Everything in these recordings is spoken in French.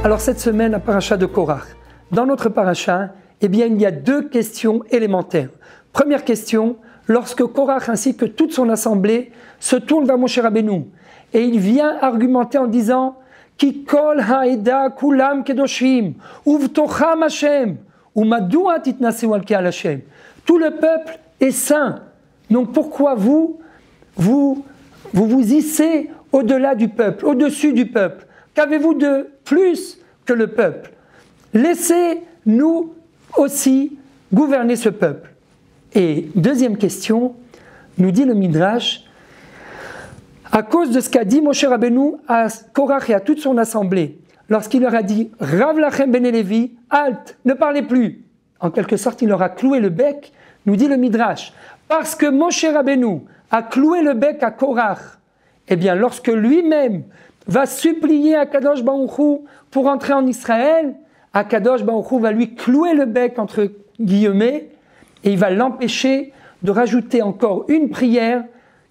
Alors cette semaine, la paracha de Korach. Dans notre paracha, il y a deux questions élémentaires. Première question, lorsque Korach ainsi que toute son assemblée se tournent vers Moshe Rabbeinu et il vient argumenter en disant Ki kol ha'eda kulam kedoshim uvtocham Hashem umadua titnaseu al ke'al Hashem. Tout le peuple est saint. Donc pourquoi vous hissez au-delà du peuple, au-dessus du peuple? Qu'avez-vous de plus que le peuple? Laissez-nous aussi gouverner ce peuple. Et deuxième question, nous dit le Midrash, à cause de ce qu'a dit Moshe Rabbeinu à Korach et à toute son assemblée, lorsqu'il leur a dit « Rav lachem bene Levi, halte, ne parlez plus ». En quelque sorte, il leur a cloué le bec, nous dit le Midrash. Parce que Moshe Rabbeinu a cloué le bec à Korach, eh bien, lorsque lui-même va supplier à Kadosh Baruch Hu pour entrer en Israël, Kadosh Baruch Hu va lui clouer le bec entre guillemets et il va l'empêcher de rajouter encore une prière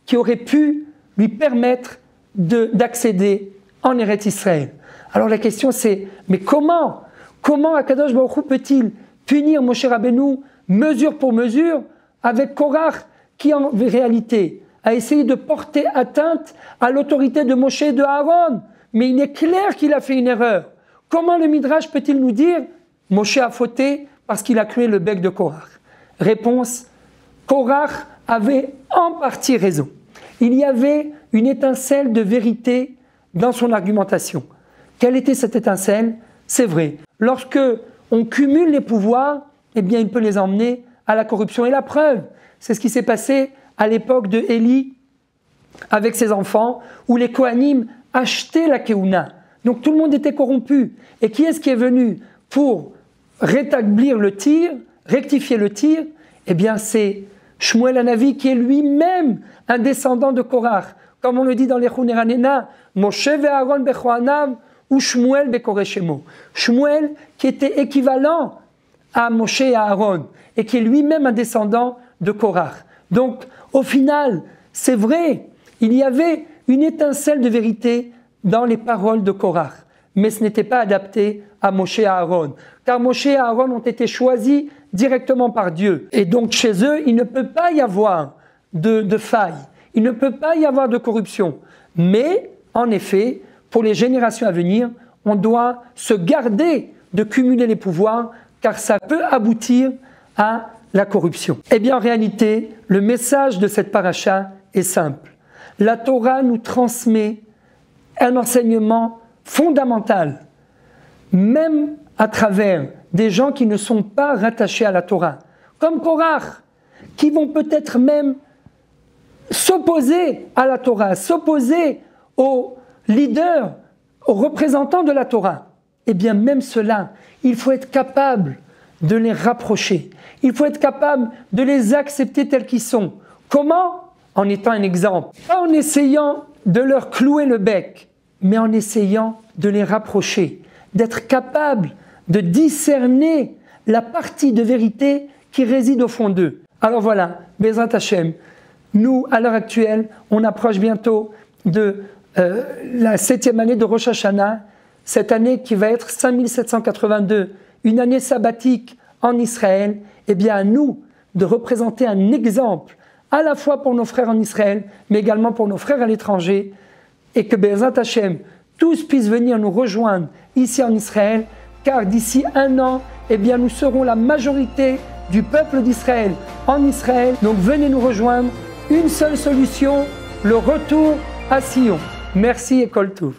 qui aurait pu lui permettre d'accéder en Eretz Israël. Alors la question c'est, mais comment Kadosh Baruch Hu peut-il punir Moshe Rabbeinu mesure pour mesure avec Korach qui en réalité a essayé de porter atteinte à l'autorité de Moshe et de Aaron. Mais il est clair qu'il a fait une erreur. Comment le Midrash peut-il nous dire Moshe a fauté parce qu'il a cloué le bec de Korach? Réponse, Korach avait en partie raison. Il y avait une étincelle de vérité dans son argumentation. Quelle était cette étincelle? C'est vrai. Lorsque on cumule les pouvoirs, eh bien, il peut les emmener à la corruption. Et la preuve, c'est ce qui s'est passé à l'époque de Élie avec ses enfants, où les Kohanim achetaient la Keuna. Donc tout le monde était corrompu. Et qui est-ce qui est venu pour rétablir le tir, rectifier le tir? Eh bien c'est Shmuel Hanavi qui est lui-même un descendant de Korach. Comme on le dit dans les Chuneranena, Moshe ve'Aaron bechoanav ou Shmuel bekoreshemo. Shmuel qui était équivalent à Moshe et à Aaron et qui est lui-même un descendant de Korach. Donc, au final, c'est vrai, il y avait une étincelle de vérité dans les paroles de Korach, mais ce n'était pas adapté à Moshe et à Aaron, car Moshe et Aaron ont été choisis directement par Dieu. Et donc, chez eux, il ne peut pas y avoir de faille, il ne peut pas y avoir de corruption. Mais, en effet, pour les générations à venir, on doit se garder de cumuler les pouvoirs, car ça peut aboutir à la corruption. Eh bien, en réalité, le message de cette paracha est simple. La Torah nous transmet un enseignement fondamental, même à travers des gens qui ne sont pas rattachés à la Torah, comme Korach, qui vont peut-être même s'opposer à la Torah, s'opposer aux leaders, aux représentants de la Torah. Eh bien, même cela, il faut être capable de les rapprocher. Il faut être capable de les accepter tels qu'ils sont. Comment? En étant un exemple. Pas en essayant de leur clouer le bec, mais en essayant de les rapprocher, d'être capable de discerner la partie de vérité qui réside au fond d'eux. Alors voilà, Bezrat Hashem, nous, à l'heure actuelle, on approche bientôt de la 7e année de Rosh Hashanah, cette année qui va être 5782, une année sabbatique en Israël. Eh bien à nous de représenter un exemple à la fois pour nos frères en Israël, mais également pour nos frères à l'étranger, et que Bezrat Hashem, tous puissent venir nous rejoindre ici en Israël, car d'ici un an, eh bien nous serons la majorité du peuple d'Israël en Israël. Donc venez nous rejoindre, une seule solution, le retour à Sion. Merci et Kol Tov.